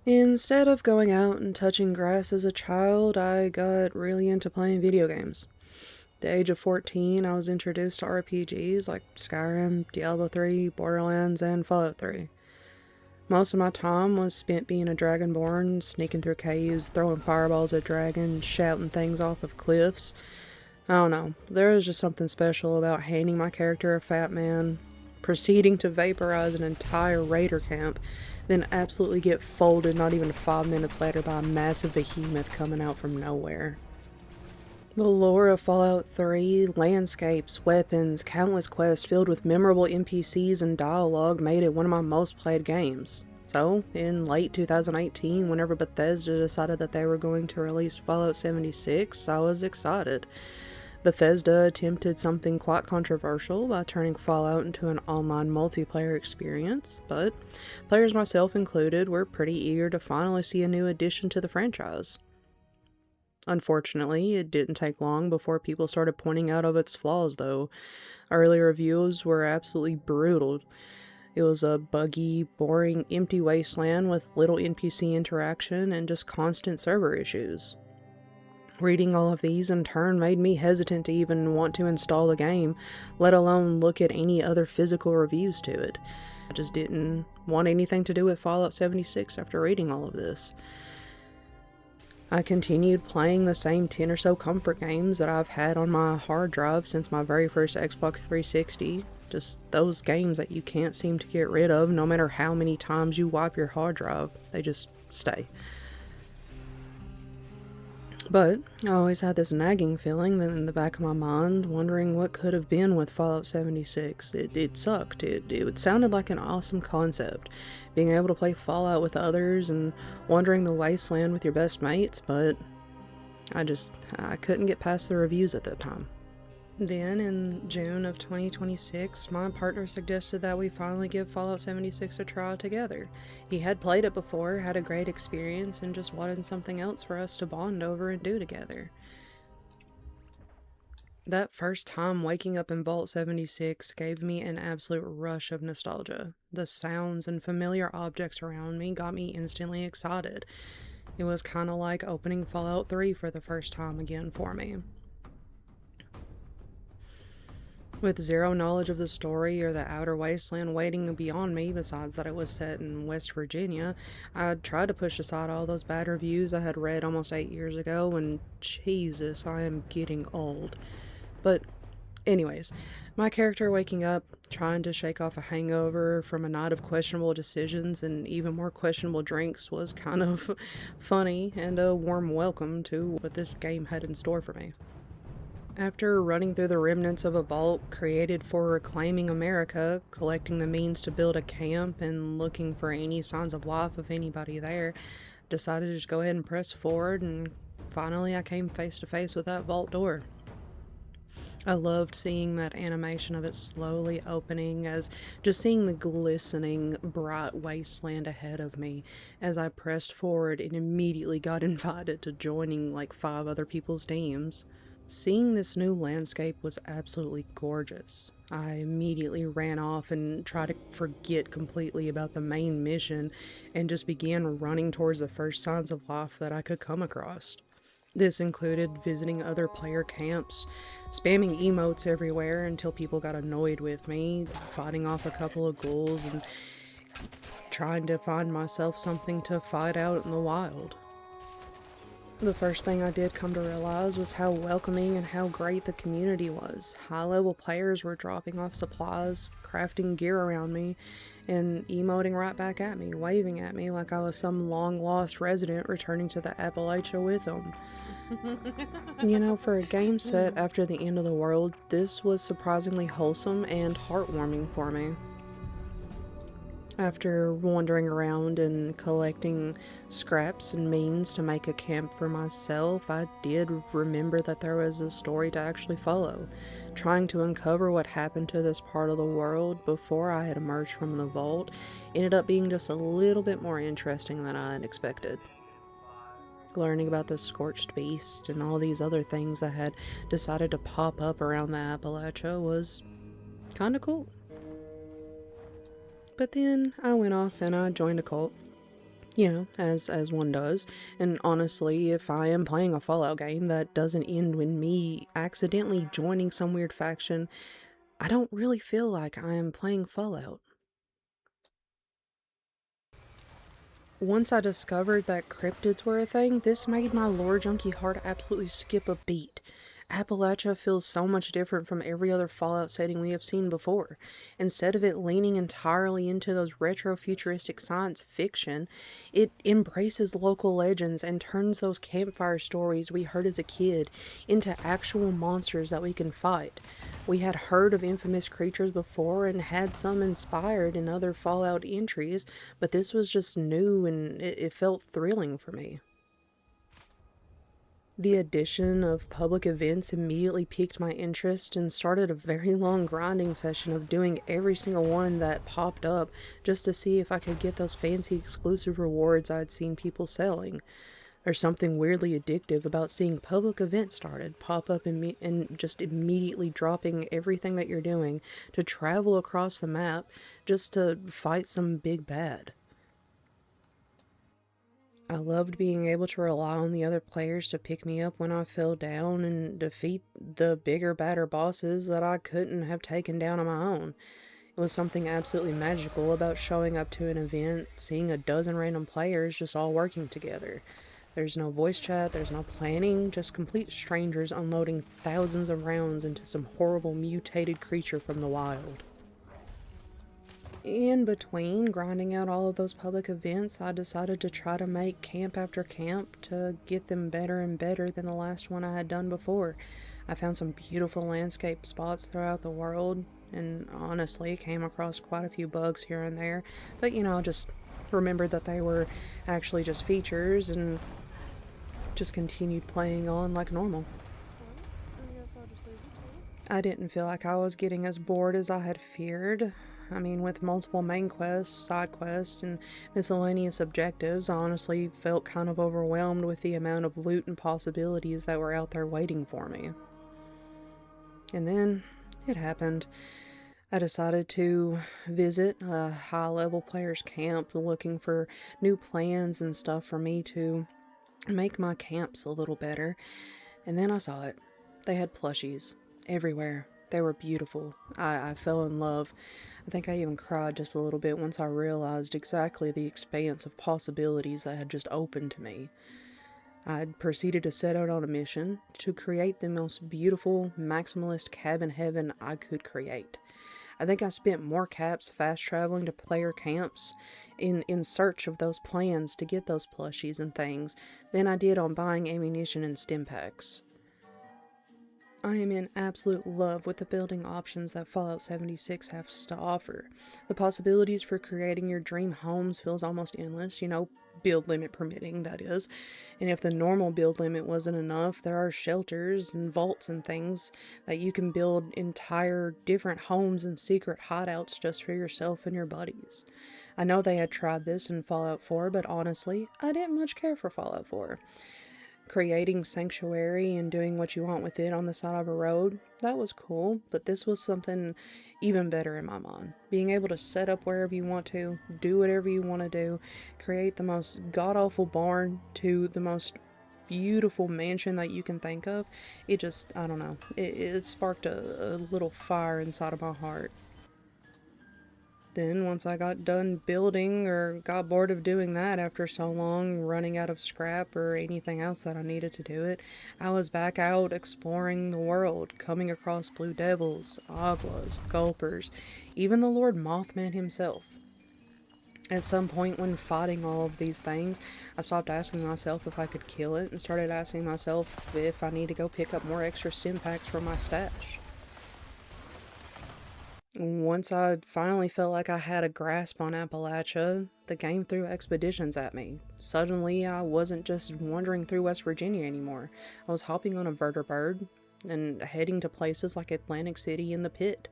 Instead of going out and touching grass as a child, I got really into playing video games. At the age of 14, I was introduced to RPGs like Skyrim, Diablo 3, Borderlands, and Fallout 3. Most of my time was spent being a dragonborn, sneaking through caves, throwing fireballs at dragons, shouting things off of cliffs. I don't know, there was just something special about handing my character a fat man, proceeding to vaporize an entire raider camp, then absolutely get folded not even 5 minutes later by a massive behemoth coming out from nowhere. The lore of Fallout 3, landscapes, weapons, countless quests filled with memorable NPCs and dialogue made it one of my most played games. So, in late 2018, whenever Bethesda decided that they were going to release Fallout 76, I was excited. Bethesda attempted something quite controversial by turning Fallout into an online multiplayer experience, but players, myself included, were pretty eager to finally see a new addition to the franchise. Unfortunately, it didn't take long before people started pointing out of its flaws, though. Early reviews were absolutely brutal. It was a buggy, boring, empty wasteland with little NPC interaction and just constant server issues. Reading all of these in turn made me hesitant to even want to install the game, let alone look at any other physical reviews to it. I just didn't want anything to do with Fallout 76 after reading all of this. I continued playing the same 10 or so comfort games that I've had on my hard drive since my very first Xbox 360. Just those games that you can't seem to get rid of no matter how many times you wipe your hard drive. They just stay. But I always had this nagging feeling that in the back of my mind, wondering what could have been with Fallout 76. It sucked. It sounded like an awesome concept, being able to play Fallout with others and wandering the wasteland with your best mates, but I couldn't get past the reviews at that time. Then, in June of 2026, my partner suggested that we finally give Fallout 76 a try together. He had played it before, had a great experience, and just wanted something else for us to bond over and do together. That first time waking up in Vault 76 gave me an absolute rush of nostalgia. The sounds and familiar objects around me got me instantly excited. It was kind of like opening Fallout 3 for the first time again for me. With zero knowledge of the story or the outer wasteland waiting beyond me, besides that it was set in West Virginia, I tried to push aside all those bad reviews I had read almost 8 years ago, and Jesus, I am getting old. But anyways, my character waking up, trying to shake off a hangover from a night of questionable decisions and even more questionable drinks was kind of funny and a warm welcome to what this game had in store for me. After running through the remnants of a vault created for reclaiming America, collecting the means to build a camp, and looking for any signs of life of anybody there, decided to just go ahead and press forward, and finally I came face to face with that vault door. I loved seeing that animation of it slowly opening, as just seeing the glistening, bright wasteland ahead of me. As I pressed forward and immediately got invited to joining like 5 other people's teams. Seeing this new landscape was absolutely gorgeous. I immediately ran off and tried to forget completely about the main mission and just began running towards the first signs of life that I could come across. This included visiting other player camps, spamming emotes everywhere until people got annoyed with me, fighting off a couple of ghouls, and trying to find myself something to fight out in the wild. The first thing I did come to realize was how welcoming and how great the community was. High-level players were dropping off supplies, crafting gear around me, and emoting right back at me, waving at me like I was some long-lost resident returning to the Appalachia with them. You know, for a game set after the end of the world, this was surprisingly wholesome and heartwarming for me. After wandering around and collecting scraps and means to make a camp for myself, I did remember that there was a story to actually follow. Trying to uncover what happened to this part of the world before I had emerged from the vault ended up being just a little bit more interesting than I had expected. Learning about the scorched beast and all these other things that had decided to pop up around the Appalachia was kinda cool. But then I went off and I joined a cult. as one does. And honestly, if I am playing a Fallout game that doesn't end with me accidentally joining some weird faction, I don't really feel like I am playing Fallout. Once I discovered that cryptids were a thing, this made my lore junkie heart absolutely skip a beat. Appalachia feels so much different from every other Fallout setting we have seen before. Instead of it leaning entirely into those retro futuristic science fiction, it embraces local legends and turns those campfire stories we heard as a kid into actual monsters that we can fight. We had heard of infamous creatures before and had some inspired in other Fallout entries, but this was just new and it felt thrilling for me. The addition of public events immediately piqued my interest and started a very long grinding session of doing every single one that popped up just to see if I could get those fancy exclusive rewards I'd seen people selling. There's something weirdly addictive about seeing public events started pop up and just immediately dropping everything that you're doing to travel across the map just to fight some big bad. I loved being able to rely on the other players to pick me up when I fell down and defeat the bigger, badder bosses that I couldn't have taken down on my own. It was something absolutely magical about showing up to an event, seeing a dozen random players just all working together. There's no voice chat, there's no planning, just complete strangers unloading thousands of rounds into some horrible mutated creature from the wild. In between grinding out all of those public events, I decided to try to make camp after camp to get them better and better than the last one I had done before. I found some beautiful landscape spots throughout the world, and honestly came across quite a few bugs here and there, but just remembered that they were actually just features and just continued playing on like normal. I didn't feel like I was getting as bored as I had feared. I mean, with multiple main quests, side quests, and miscellaneous objectives, I honestly felt kind of overwhelmed with the amount of loot and possibilities that were out there waiting for me. And then it happened. I decided to visit a high level player's camp looking for new plans and stuff for me to make my camps a little better. And then I saw it. They had plushies everywhere. They were beautiful. I fell in love. I think I even cried just a little bit once I realized exactly the expanse of possibilities that had just opened to me. I proceeded to set out on a mission to create the most beautiful, maximalist cabin heaven I could create. I think I spent more caps fast traveling to player camps in search of those plans to get those plushies and things than I did on buying ammunition and stim packs. I am in absolute love with the building options that Fallout 76 has to offer. The possibilities for creating your dream homes feels almost endless, build limit permitting, that is. And if the normal build limit wasn't enough, there are shelters and vaults and things that you can build entire different homes and secret hideouts just for yourself and your buddies. I know they had tried this in Fallout 4, but honestly, I didn't much care for Fallout 4. Creating sanctuary and doing what you want with it on the side of a road, that was cool, but this was something even better in my mind. Being able to set up wherever you want to, do whatever you want to do, create the most god-awful barn to the most beautiful mansion that you can think of, it just, I don't know, it sparked a little fire inside of my heart. Then, once I got done building or got bored of doing that after so long, running out of scrap or anything else that I needed to do it, I was back out exploring the world, coming across blue devils, aglas, gulpers, even the Lord Mothman himself. At some point when fighting all of these things, I stopped asking myself if I could kill it and started asking myself if I need to go pick up more extra stim packs from my stash. Once I finally felt like I had a grasp on Appalachia, the game threw expeditions at me. Suddenly, I wasn't just wandering through West Virginia anymore. I was hopping on a vertibird and heading to places like Atlantic City and the Pit.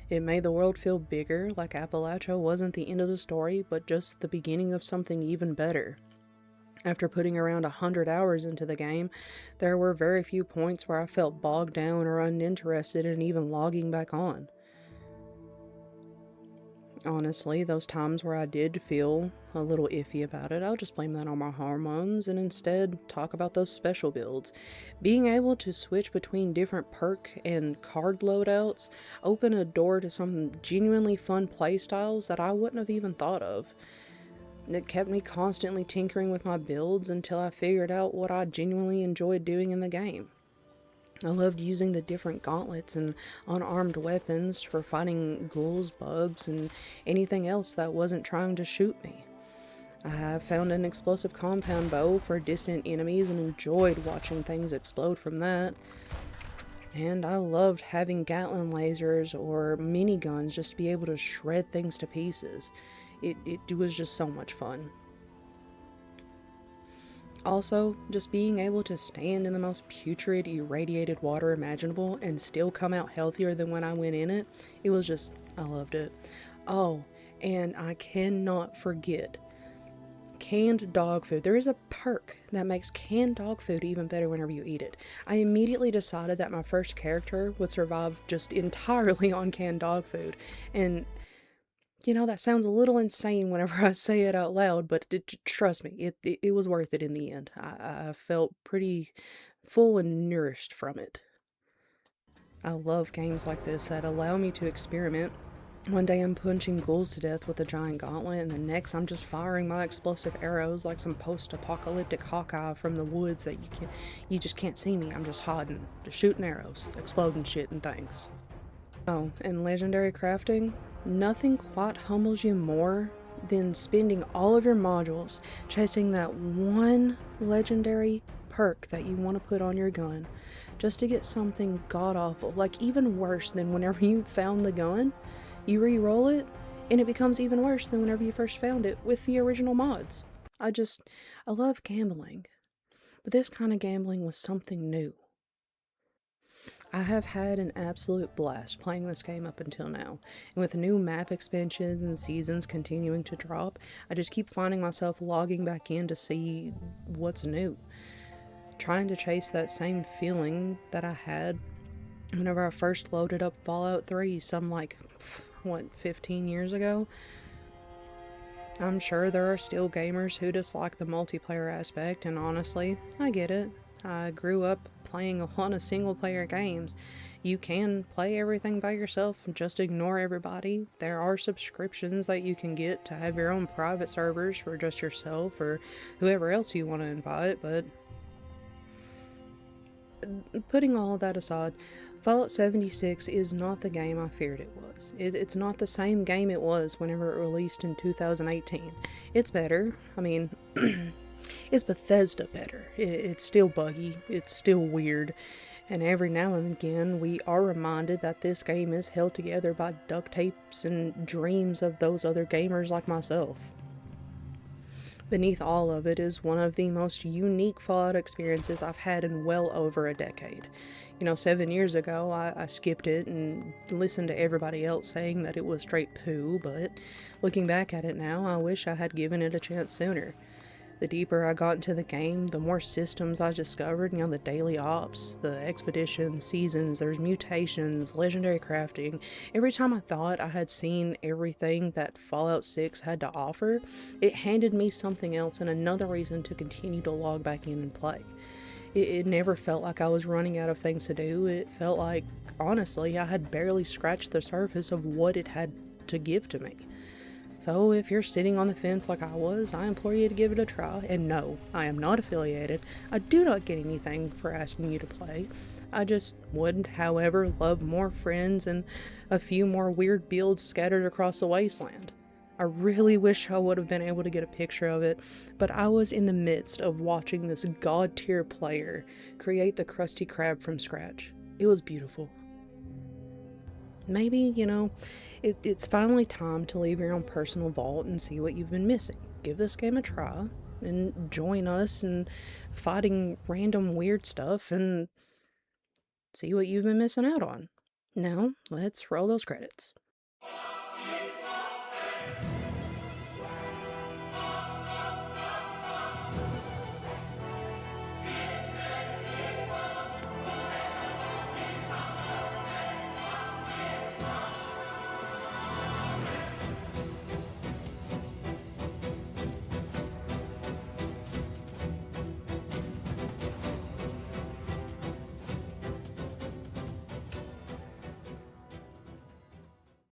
It made the world feel bigger, like Appalachia wasn't the end of the story, but just the beginning of something even better. After putting around 100 hours into the game, there were very few points where I felt bogged down or uninterested in even logging back on. Honestly, those times where I did feel a little iffy about it, I'll just blame that on my hormones and instead talk about those special builds. Being able to switch between different perk and card loadouts opened a door to some genuinely fun playstyles that I wouldn't have even thought of. It kept me constantly tinkering with my builds until I figured out what I genuinely enjoyed doing in the game. I loved using the different gauntlets and unarmed weapons for fighting ghouls, bugs, and anything else that wasn't trying to shoot me. I have found an explosive compound bow for distant enemies and enjoyed watching things explode from that. And I loved having Gatling lasers or miniguns just to be able to shred things to pieces. It was just so much fun. Also, just being able to stand in the most putrid, irradiated water imaginable and still come out healthier than when I went in it, it was just, I loved it. Oh, and I cannot forget canned dog food. There is a perk that makes canned dog food even better whenever you eat it. I immediately decided that my first character would survive just entirely on canned dog food. And that sounds a little insane whenever I say it out loud, but trust me, it was worth it in the end. I felt pretty full and nourished from it. I love games like this that allow me to experiment. One day I'm punching ghouls to death with a giant gauntlet, and the next I'm just firing my explosive arrows like some post-apocalyptic Hawkeye from the woods that you just can't see me. I'm just hiding, just shooting arrows, exploding shit and things. Oh, and legendary crafting? Nothing quite humbles you more than spending all of your modules chasing that one legendary perk that you want to put on your gun just to get something god awful, like even worse than whenever you found the gun. You re-roll it, and it becomes even worse than whenever you first found it with the original mods. I love gambling, but this kind of gambling was something new. I have had an absolute blast playing this game up until now, and with new map expansions and seasons continuing to drop, I just keep finding myself logging back in to see what's new. Trying to chase that same feeling that I had whenever I first loaded up Fallout 3 some 15 years ago. I'm sure there are still gamers who dislike the multiplayer aspect, and honestly, I get it. I grew up playing a lot of single player games. You can play everything by yourself and just ignore everybody. There are subscriptions that you can get to have your own private servers for just yourself or whoever else you want to invite, but putting all of that aside, Fallout 76 is not the game I feared it was. It's not the same game it was whenever it released in 2018. It's better. I mean, it's Bethesda better. It's still buggy, it's still weird, and every now and again we are reminded that this game is held together by duct tapes and dreams of those other gamers like myself. Beneath all of it is one of the most unique Fallout experiences I've had in well over a decade. 7 years ago, I skipped it and listened to everybody else saying that it was straight poo, but looking back at it now, I wish I had given it a chance sooner. The deeper I got into the game, the more systems I discovered, the daily ops, the expeditions, seasons, there's mutations, legendary crafting. Every time I thought I had seen everything that Fallout 6 had to offer, it handed me something else and another reason to continue to log back in and play. It never felt like I was running out of things to do. It felt like, honestly, I had barely scratched the surface of what it had to give to me. So if you're sitting on the fence like I was, I implore you to give it a try. And no, I am not affiliated. I do not get anything for asking you to play. I just would, however, love more friends and a few more weird builds scattered across the wasteland. I really wish I would have been able to get a picture of it, but I was in the midst of watching this god tier player create the Krusty Krab from scratch. It was beautiful. Maybe, it's finally time to leave your own personal vault and see what you've been missing. Give this game a try and join us in fighting random weird stuff and see what you've been missing out on. Now, let's roll those credits.